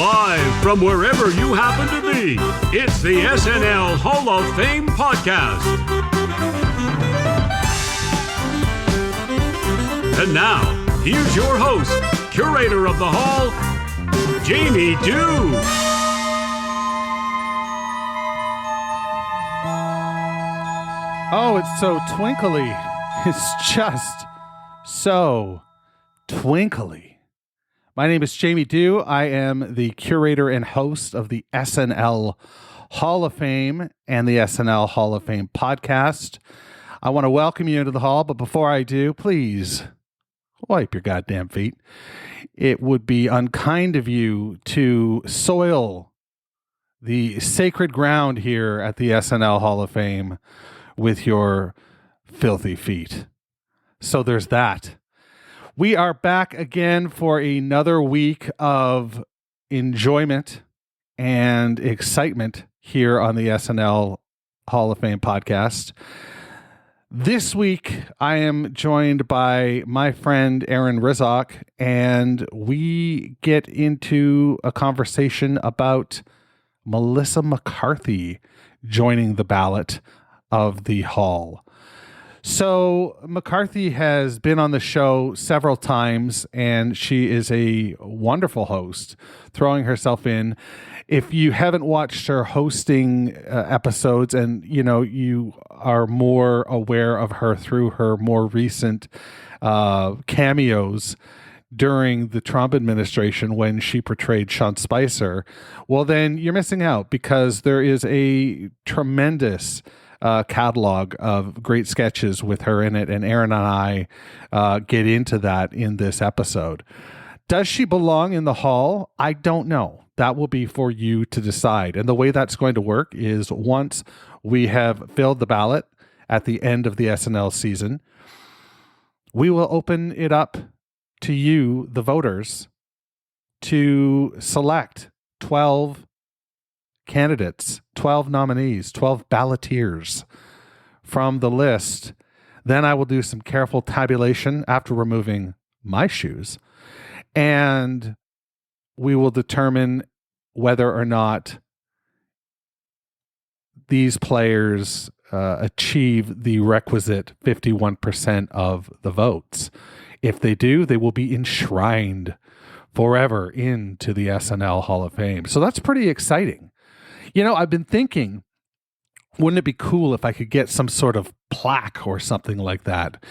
Live from wherever you happen to be, it's the SNL Hall of Fame podcast. And now, here's your host, curator of the Hall, Jamie Dew. Oh, it's so twinkly. It's just so twinkly. My name is Jamie Dew. I am the curator and host of the SNL Hall of Fame and the SNL Hall of Fame podcast. I want to welcome you into the hall, but before I do, please wipe your goddamn feet. It would be unkind of you to soil the sacred ground here at the SNL Hall of Fame with your filthy feet. So there's that. We are back again for another week of enjoyment and excitement here on the SNL Hall of Fame podcast. This week, I am joined by my friend Erin Rizok, and we get into a conversation about Melissa McCarthy joining the ballot of the Hall. So McCarthy has been on the show several times, and she is a wonderful host, throwing herself in. If you haven't watched her hosting episodes, and you are more aware of her through her more recent cameos during the Trump administration when she portrayed Sean Spicer, well, then you're missing out, because there is a tremendous catalog of great sketches with her in it, and Erin and I get into that in this episode. Does she belong in the Hall? I don't know. That will be for you to decide. And the way that's going to work is once we have filled the ballot at the end of the SNL season, we will open it up to you, the voters, to select 12 candidates, 12 nominees, 12 balloteers from the list. Then I will do some careful tabulation after removing my shoes, and we will determine whether or not these players achieve the requisite 51% of the votes. If they do, they will be enshrined forever into the SNL Hall of Fame. So that's pretty exciting. I've been thinking, wouldn't it be cool if I could get some sort of plaque or something like that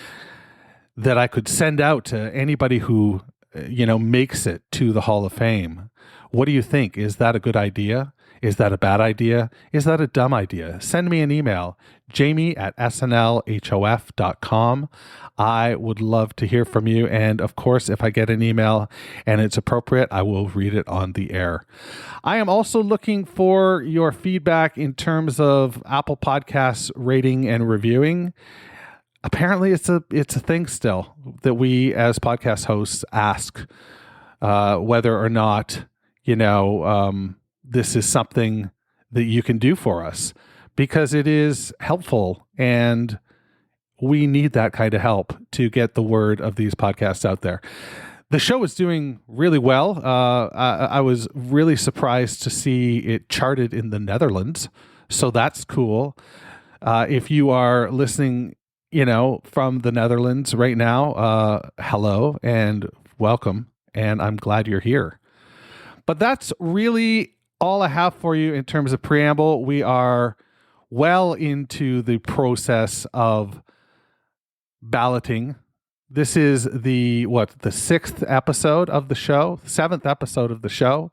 I could send out to anybody who, makes it to the Hall of Fame? What do you think? Is that a good idea? Is that a bad idea? Is that a dumb idea? Send me an email, jamie@snlhof.com. I would love to hear from you. And of course, if I get an email and it's appropriate, I will read it on the air. I am also looking for your feedback in terms of Apple Podcasts rating and reviewing. Apparently, it's a thing still that we as podcast hosts ask whether or not, this is something that you can do for us, because it is helpful, and we need that kind of help to get the word of these podcasts out there. The show is doing really well. I was really surprised to see it charted in the Netherlands, so that's cool. If you are listening, from the Netherlands right now, hello and welcome, and I'm glad you're here. But that's really all I have for you in terms of preamble. We are well into the process of balloting. This is the sixth episode of the show, seventh episode of the show.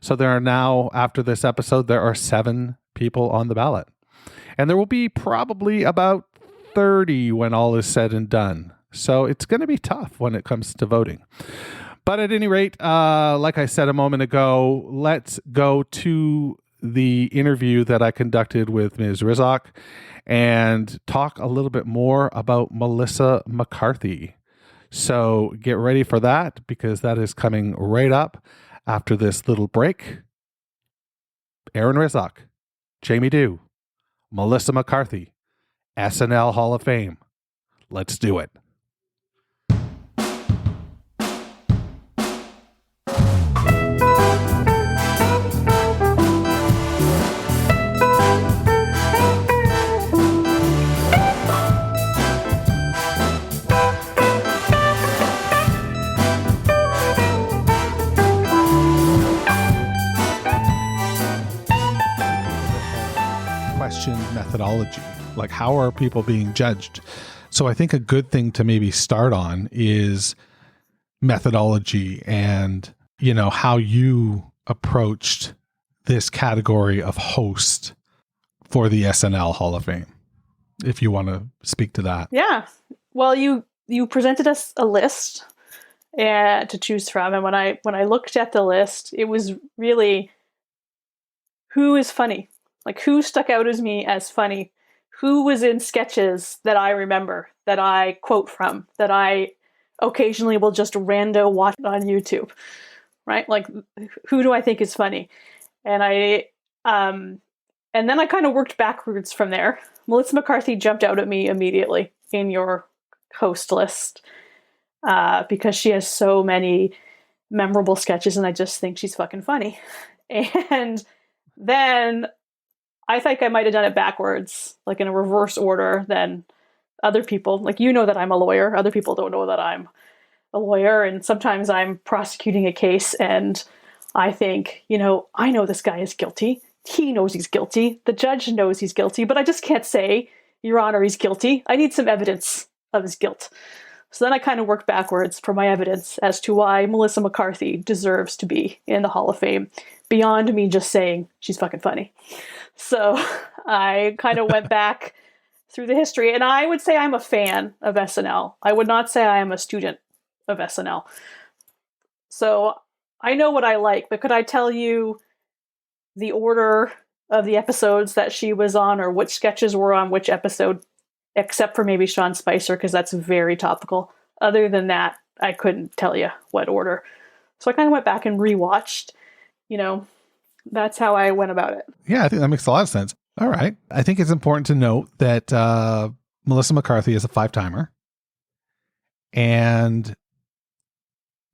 So there are now, after this episode, there are 7 people on the ballot. And there will be probably about 30 when all is said and done. So it's going to be tough when it comes to voting. But at any rate, like I said a moment ago, let's go to the interview that I conducted with Ms. Rizok and talk a little bit more about Melissa McCarthy. So get ready for that, because that is coming right up after this little break. Erin Rizok, Jamie Dew, Melissa McCarthy, SNL Hall of Fame. Let's do it. methodology. Like, how are people being judged? So I think a good thing to maybe start on is methodology and, you know, how you approached this category of host for the SNL Hall of Fame, if you want to speak to that. Yeah. Well, you presented us a list to choose from. And when I looked at the list, it was really who is funny, like who stuck out as me as funny, who was in sketches that I remember, that I quote from, that I occasionally will just rando watch on YouTube, right? Like, who do I think is funny? And and then I kind of worked backwards from there. Melissa McCarthy jumped out at me immediately in your host list because she has so many memorable sketches, and I just think she's fucking funny. And then I think I might have done it backwards, like in a reverse order than other people. Like, you know that I'm a lawyer. Other people don't know that I'm a lawyer. And sometimes I'm prosecuting a case and I think, you know, I know this guy is guilty. He knows he's guilty. The judge knows he's guilty, but I just can't say, Your Honor, he's guilty. I need some evidence of his guilt. So then I kind of worked backwards for my evidence as to why Melissa McCarthy deserves to be in the Hall of Fame, beyond me just saying she's fucking funny. So I kind of went back through the history, and I would say I'm a fan of SNL. I would not say I am a student of SNL. So I know what I like, but could I tell you the order of the episodes that she was on, or which sketches were on which episode, except for maybe Sean Spicer, because that's very topical. Other than that, I couldn't tell you what order. So I kind of went back and rewatched, you know, that's how I went about it. Yeah, I think that makes a lot of sense. All right. I think it's important to note that Melissa McCarthy is a 5-timer. And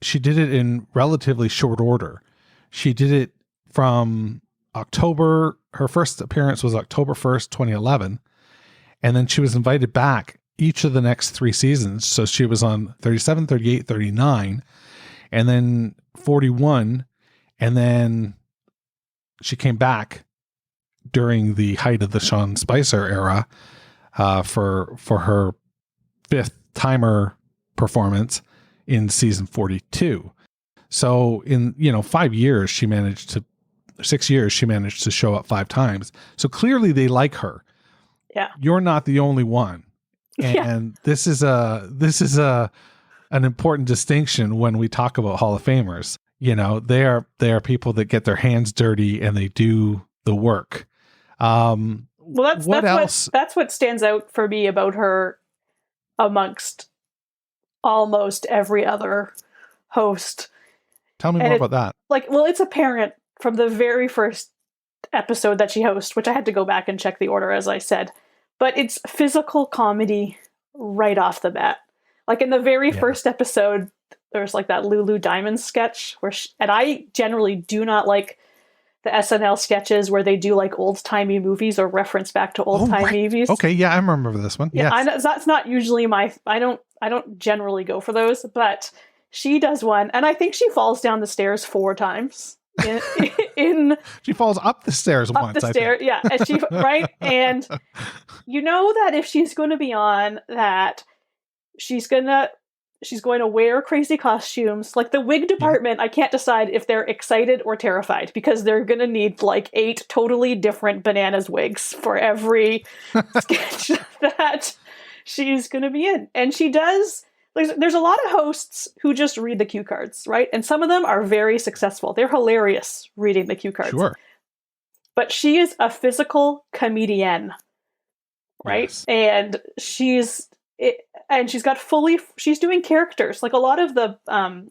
she did it in relatively short order. She did it from October. Her first appearance was October 1st, 2011. And then she was invited back each of the next 3 seasons. So she was on 37, 38, 39, and then 41. And then she came back during the height of the Sean Spicer era for her 5th-timer performance in season 42. So in 6 years, she managed to show up 5 times. So clearly they like her. Yeah. You're not the only one. And this is an important distinction when we talk about Hall of Famers. You know, they are people that get their hands dirty and they do the work. Well, that's what stands out for me about her amongst almost every other host. Tell me more about that. Like, well, it's apparent from the very first episode that she hosts, which I had to go back and check the order, as I said, but it's physical comedy right off the bat. Like in the very first episode, there's like that Lulu Diamond sketch and I generally do not like the SNL sketches where they do like old-timey movies or reference back to old-timey movies. Okay, yeah, I remember this one. Yeah, yes. I know, that's not usually I don't generally go for those, but she does one, and I think she falls down the stairs 4 times. She falls up the stairs once. Yeah, and she right, and you know that if she's going to be on that, she's going to wear crazy costumes. Like the wig department, I can't decide if they're excited or terrified because they're going to need like 8 totally different bananas wigs for every sketch that she's going to be in. And she does, there's a lot of hosts who just read the cue cards, right? And some of them are very successful. They're hilarious reading the cue cards. Sure. But she is a physical comedian, right? Yes. And she's doing characters. Like a lot of the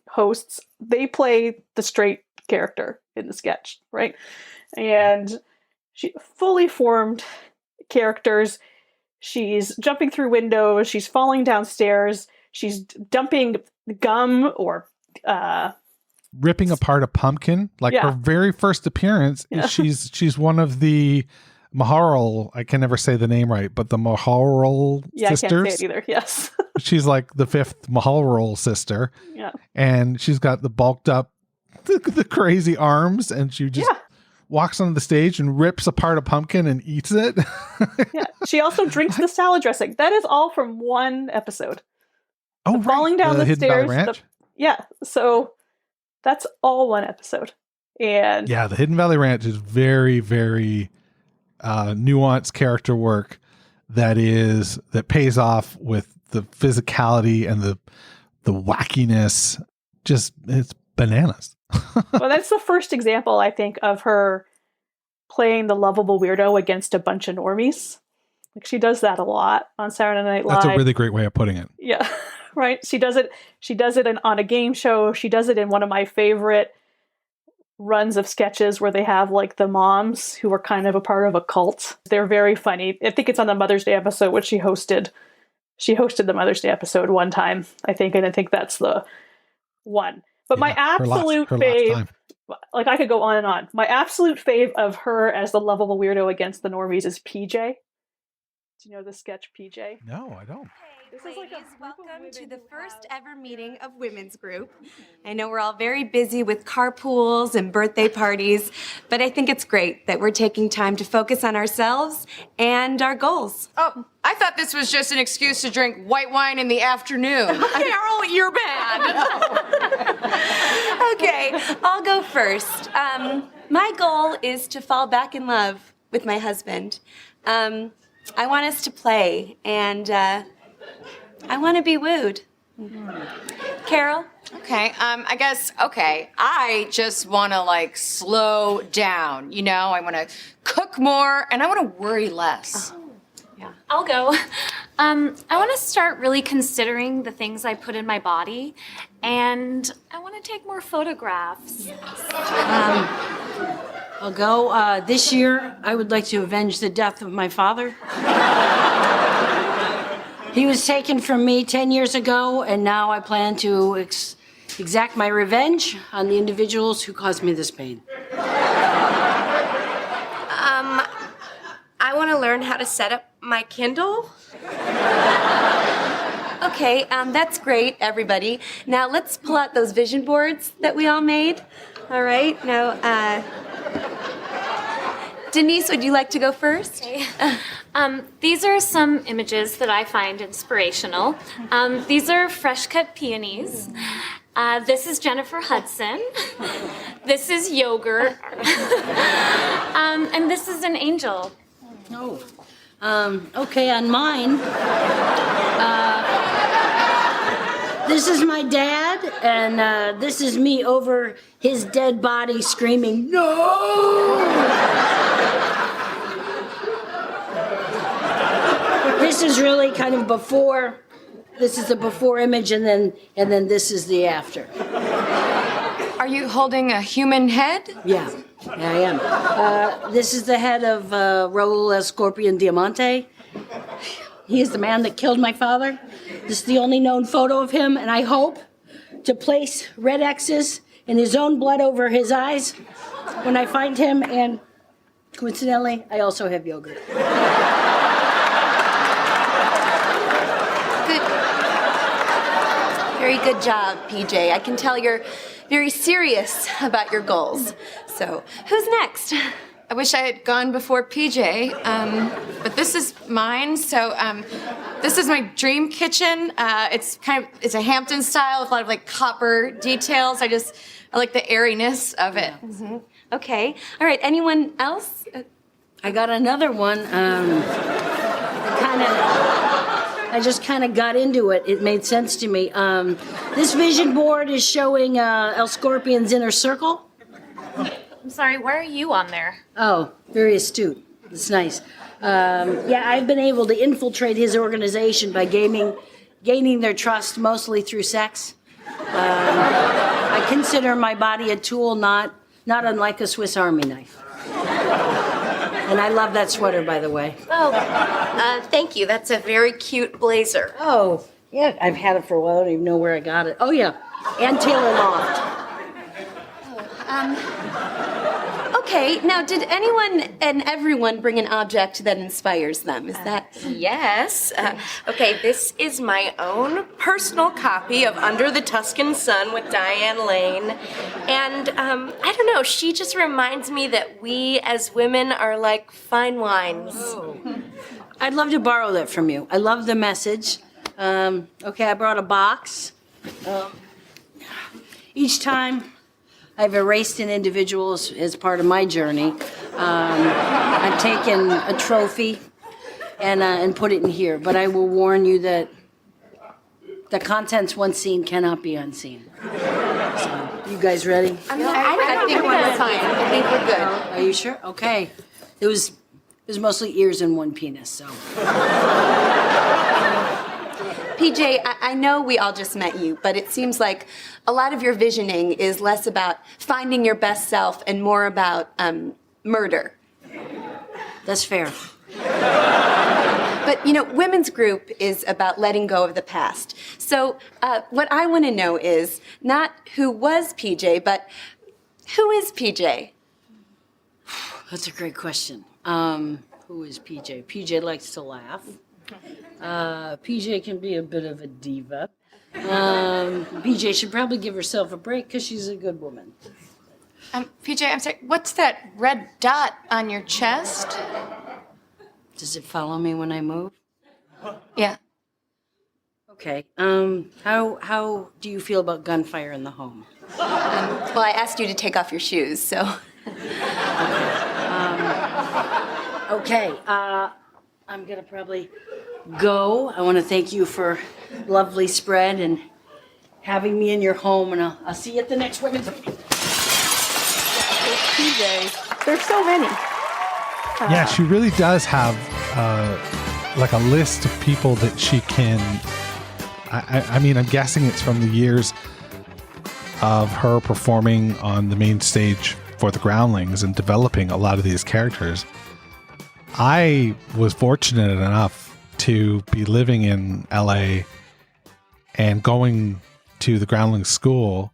hosts, they play the straight character in the sketch, right? And she fully formed characters. She's jumping through windows. She's falling downstairs. She's dumping gum or ripping apart a pumpkin. Like her very first appearance, she's one of the Maharal, I can never say the name right, but the Maharal sisters. I can't say it either. Yes. She's like the 5th Maharal sister. Yeah. And she's got the bulked up, the crazy arms, and she just walks onto the stage and rips apart a pumpkin and eats it. Yeah. She also drinks the salad dressing. That is all from one episode. Oh, the falling down the Hidden stairs. Valley Ranch? Yeah. So that's all one episode. And yeah, the Hidden Valley Ranch is very, very nuanced character work that pays off with the physicality and the wackiness. Just, it's bananas. well, that's the first example, I think, of her playing the lovable weirdo against a bunch of normies. Like, she does that a lot on Saturday Night Live. That's a really great way of putting it. Yeah, right. She does it on a game show. She does it in one of my favorite runs of sketches where they have like the moms who are kind of a part of a cult. They're very funny. I think it's on the Mother's Day episode, which she hosted. She hosted the Mother's Day episode one time, I think, and I think that's the one. But my absolute fave, like I could go on and on. My absolute fave of her as the lovable weirdo against the normies is PJ. Do you know the sketch PJ? No, I don't. This is like welcome to the first ever meeting of women's group. I know we're all very busy with carpools and birthday parties, but I think it's great that we're taking time to focus on ourselves and our goals. Oh, I thought this was just an excuse to drink white wine in the afternoon. Carol, you're bad. Okay, I'll go first. My goal is to fall back in love with my husband. I want us to play, and I want to be wooed. Carol? Okay, I guess, I just want to, like, slow down, you know? I want to cook more, and I want to worry less. Yeah. I'll go. I want to start really considering the things I put in my body, and I want to take more photographs. I'll go. This year, I would like to avenge the death of my father. He was taken from me 10 years ago, and now I plan to exact my revenge on the individuals who caused me this pain. I want to learn how to set up my Kindle. Okay, that's great, everybody. Now let's pull out those vision boards that we all made. All right, now, Denise, would you like to go first? Okay. These are some images that I find inspirational. These are fresh cut peonies. This is Jennifer Hudson. This is yogurt. And this is an angel. Oh. Okay, on mine. This is my dad, and this is me over his dead body screaming, "No!" This is really kind of before. This is the before image, and then this is the after. Are you holding a human head? Yeah, I am. This is the head of Raul El Scorpion Diamante. He is the man that killed my father. This is the only known photo of him, and I hope to place red X's in his own blood over his eyes when I find him, and coincidentally, I also have yogurt. Very good job, PJ. I can tell you're very serious about your goals. So, who's next? I wish I had gone before PJ, but this is mine. So this is my dream kitchen. It's a Hampton style with a lot of like copper details. I like the airiness of it. Mm-hmm. Okay. All right. Anyone else? I got another one. I just kind of got into it. It made sense to me. This vision board is showing El Scorpion's inner circle. I'm sorry, why are you on there? Oh, very astute. It's nice. I've been able to infiltrate his organization by gaining their trust, mostly through sex. I consider my body a tool, not unlike a Swiss Army knife. And I love that sweater, by the way. Oh, thank you. That's a very cute blazer. Oh, yeah, I've had it for a while. I don't even know where I got it. Oh, yeah, and Taylor Loft. Okay, now did anyone and everyone bring an object that inspires them? Is that... Yes. Okay, this is my own personal copy of Under the Tuscan Sun with Diane Lane. And I don't know, she just reminds me that we as women are like fine wines. Oh. I'd love to borrow that from you. I love the message. Okay, I brought a box. Each time I've erased an individual as part of my journey, I've taken a trophy and put it in here. But I will warn you that the contents once seen cannot be unseen. So, you guys ready? I think we're fine. I think we're good. Are you sure? Okay. It was mostly ears and one penis, so. PJ, I know we all just met you, but it seems like a lot of your visioning is less about finding your best self and more about murder. That's fair. But, women's group is about letting go of the past. So what I want to know is not who was PJ, but who is PJ? That's a great question. Who is PJ? PJ likes to laugh. PJ can be a bit of a diva. PJ should probably give herself a break because she's a good woman. PJ, I'm sorry, what's that red dot on your chest? Does it follow me when I move? Yeah. Okay. How do you feel about gunfire in the home? Well, I asked you to take off your shoes, so... Okay. I'm gonna probably go. I want to thank you for lovely spread and having me in your home, and I'll see you at the next women's. PJ. There's so many. Yeah, she really does have like a list of people that she can. I mean, I'm guessing it's from the years of her performing on the main stage for the Groundlings and developing a lot of these characters. I was fortunate enough to be living in LA and going to the Groundlings school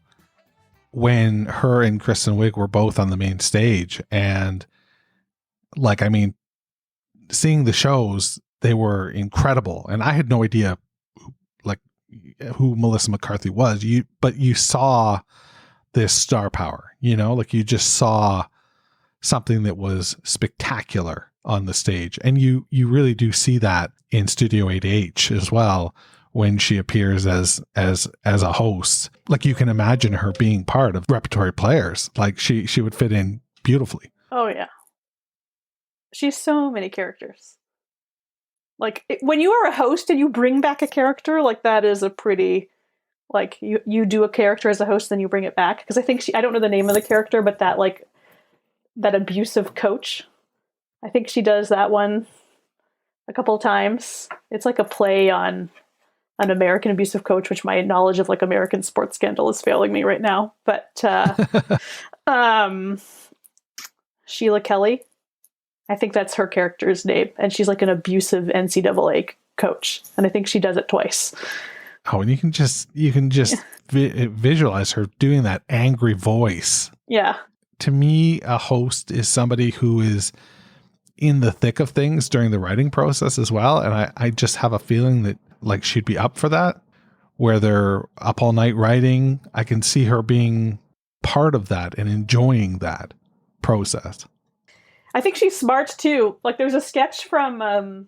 when her and Kristen Wiig were both on the main stage. And seeing the shows, they were incredible. And I had no idea who Melissa McCarthy was, but you saw this star power, you just saw something that was spectacular on the stage. And you really do see that in Studio 8H as well, when she appears as a host. You can imagine her being part of repertory players. She would fit in beautifully. Oh, yeah. She's so many characters. When you are a host and you bring back a character, that is a pretty, you do a character as a host, then you bring it back. Because I think I don't know the name of the character, but that abusive coach, I think she does that one a couple of times. It's a play on an American abusive coach, which my knowledge of American sports scandal is failing me right now. But Sheila Kelly, I think that's her character's name. And she's an abusive NCAA coach. And I think she does it twice. Oh, and you can just visualize her doing that angry voice. Yeah. To me, a host is somebody who is in the thick of things during the writing process as well. And I just have a feeling that she'd be up for that, where they're up all night writing. I can see her being part of that and enjoying that process. I think she's smart too. There's a sketch from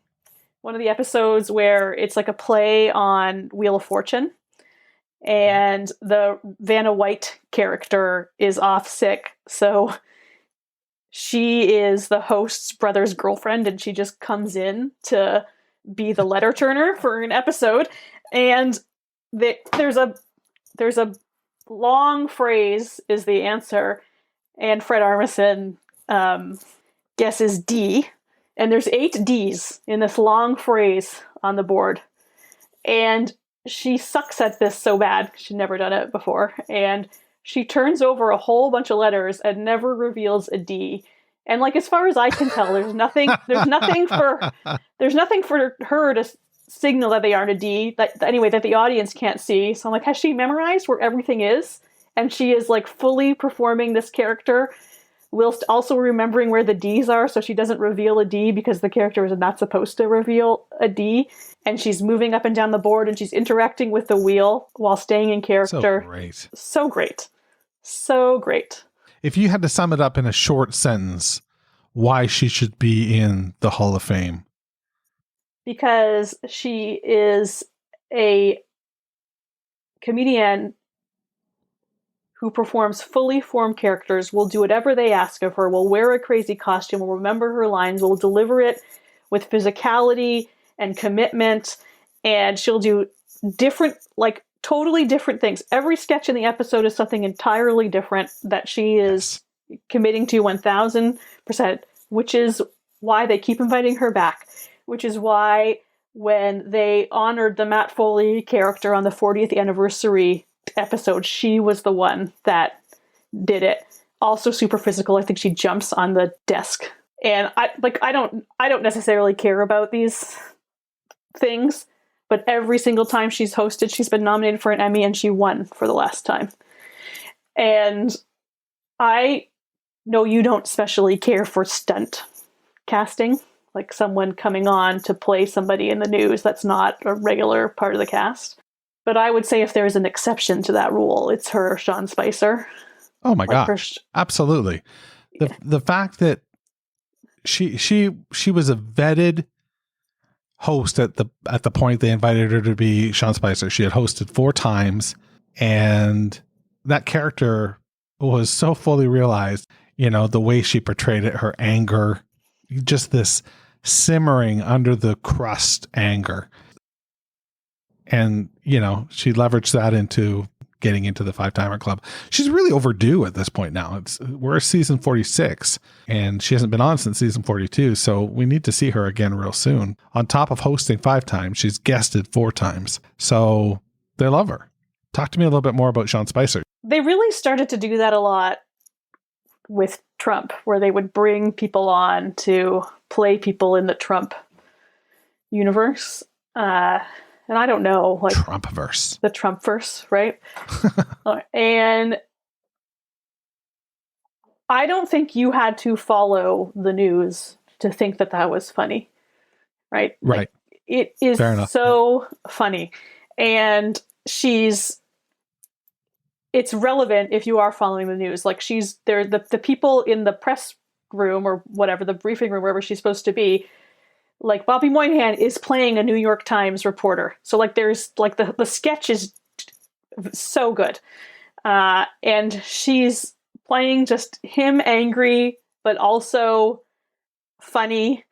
one of the episodes where it's a play on Wheel of Fortune, and the Vanna White character is off sick. So she is the host's brother's girlfriend, and she just comes in to be the letter turner for an episode. And there's a long phrase is the answer, and Fred Armisen guesses D, and there's 8 D's in this long phrase on the board. And she sucks at this so bad, she'd never done it before, and she turns over a whole bunch of letters and never reveals a D. And as far as I can tell, there's nothing for her to signal that they aren't a D, that the audience can't see. So I'm has she memorized where everything is? And she is fully performing this character whilst also remembering where the D's are, so she doesn't reveal a D because the character is not supposed to reveal a D. And she's moving up and down the board, and she's interacting with the wheel while staying in character. So great. So great. So great. If you had to sum it up in a short sentence, why she should be in the Hall of Fame? Because she is a comedian who performs fully formed characters, will do whatever they ask of her, will wear a crazy costume, will remember her lines, will deliver it with physicality and commitment, and she'll do different, like totally different things. Every sketch in the episode is something entirely different that she is committing to 1000%, which is why they keep inviting her back, which is why when they honored the Matt Foley character on the 40th anniversary episode, she was the one that did it. Also super physical. I think she jumps on the desk. And I don't necessarily care about these things, but every single time she's hosted, she's been nominated for an Emmy, and she won for the last time. And I know you don't especially care for stunt casting, like someone coming on to play somebody in the news that's not a regular part of the cast. But I would say if there's an exception to that rule, it's her, Sean Spicer. Oh my gosh. Absolutely. The fact that she was a vetted host at the point they invited her to be Sean Spicer. She had hosted 4 times, and that character was so fully realized, the way she portrayed it, her anger, just this simmering under the crust anger. And, she leveraged that into getting into the 5-timer club. She's really overdue at this point now. We're season 46, and she hasn't been on since season 42. So we need to see her again real soon. On top of hosting 5 times, she's guested 4 times. So they love her. Talk to me a little bit more about Sean Spicer. They really started to do that a lot with Trump, where they would bring people on to play people in the Trump universe. And I don't know, like Trumpverse. The Trumpverse, right? And I don't think you had to follow the news to think that that was funny, right? Right. Like, it is so funny. And it's relevant if you are following the news. Like the people in the press room or whatever, the briefing room, wherever she's supposed to be, like Bobby Moynihan is playing a New York Times reporter. So like there's like the sketch is so good. And she's playing just him angry, but also funny.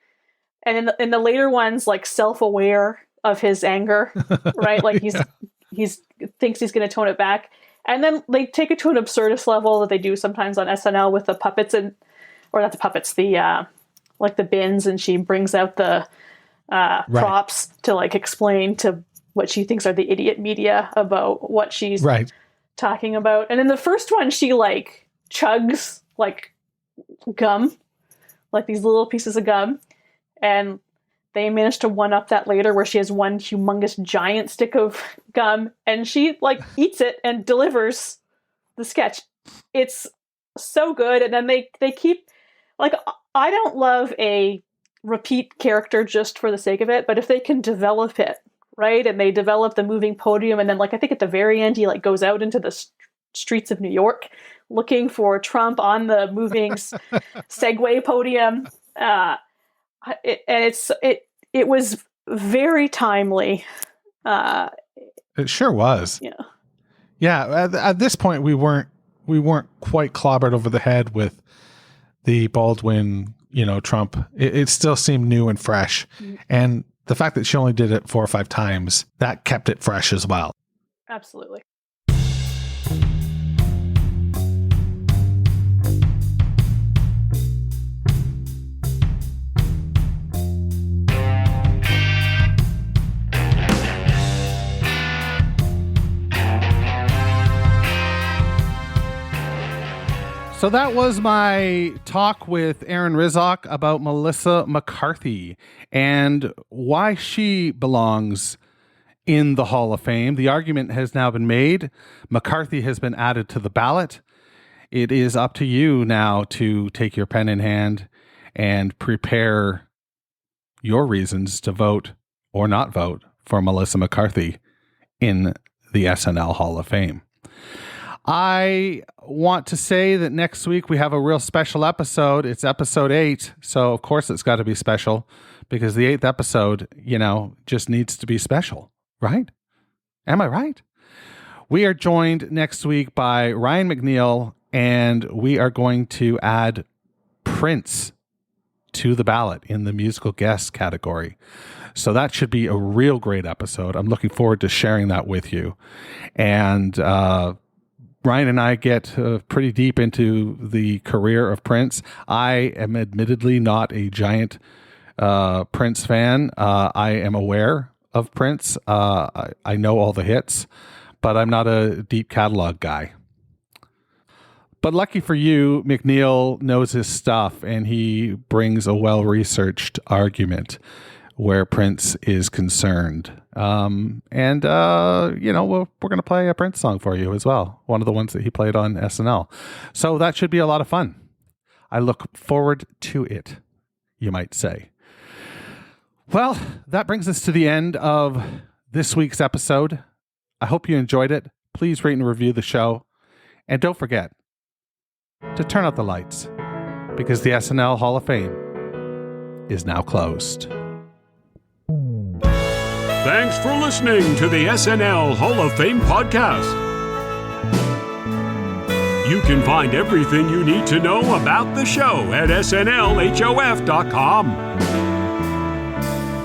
And in the later ones, like self-aware of his anger, right? Like he's thinks he's going to tone it back. And then they take it to an absurdist level that they do sometimes on SNL with the puppets or not the puppets, like the bins, and she brings out the props to like explain to what she thinks are the idiot media about what she's talking about. And in the first one, she like chugs like gum, like these little pieces of gum. And they managed to one up that later where she has one humongous giant stick of gum and she like eats it and delivers the sketch. It's so good. And then they keep like, I don't love a repeat character just for the sake of it, but if they can develop it, right? And they develop the moving podium. And then like, I think at the very end, he like goes out into the streets of New York looking for Trump on the moving Segway podium. It was very timely. It sure was. Yeah. Yeah. At this point, we weren't quite clobbered over the head with the Baldwin, Trump. It still seemed new and fresh. Mm-hmm. And the fact that she only did it 4 or 5 times, that kept it fresh as well. Absolutely. So that was my talk with Erin Rizok about Melissa McCarthy and why she belongs in the Hall of Fame. The argument has now been made. McCarthy has been added to the ballot. it is up to you now to take your pen in hand and prepare your reasons to vote or not vote for Melissa McCarthy in the SNL Hall of Fame. I want to say that next week we have a real special episode. It's episode 8, so of course it's got to be special because the 8th episode, just needs to be special, right? Am I right? We are joined next week by Ryan McNeil, and we are going to add Prince to the ballot in the musical guest category. So that should be a real great episode. I'm looking forward to sharing that with you. And Ryan and I get pretty deep into the career of Prince. I am admittedly not a giant Prince fan. I am aware of Prince. I know all the hits, but I'm not a deep catalog guy. But lucky for you, McNeil knows his stuff, and he brings a well-researched argument where Prince is concerned. We're going to play a Prince song for you as well. One of the ones that he played on SNL. So that should be a lot of fun. I look forward to it, you might say. Well, that brings us to the end of this week's episode. I hope you enjoyed it. Please rate and review the show. And don't forget to turn out the lights because the SNL Hall of Fame is now closed. Thanks for listening to the SNL Hall of Fame podcast. You can find everything you need to know about the show at snlhof.com.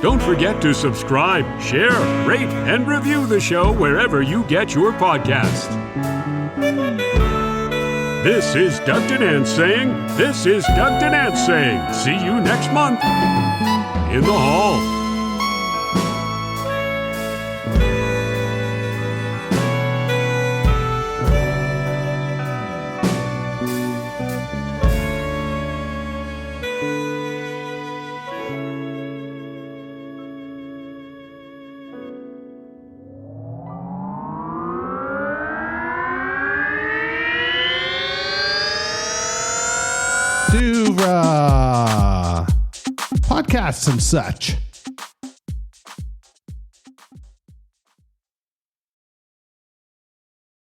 Don't forget to subscribe, share, rate, and review the show wherever you get your podcasts. This is Doug Denant saying, this is Doug Denant saying, see you next month in the hall. Podcasts and such.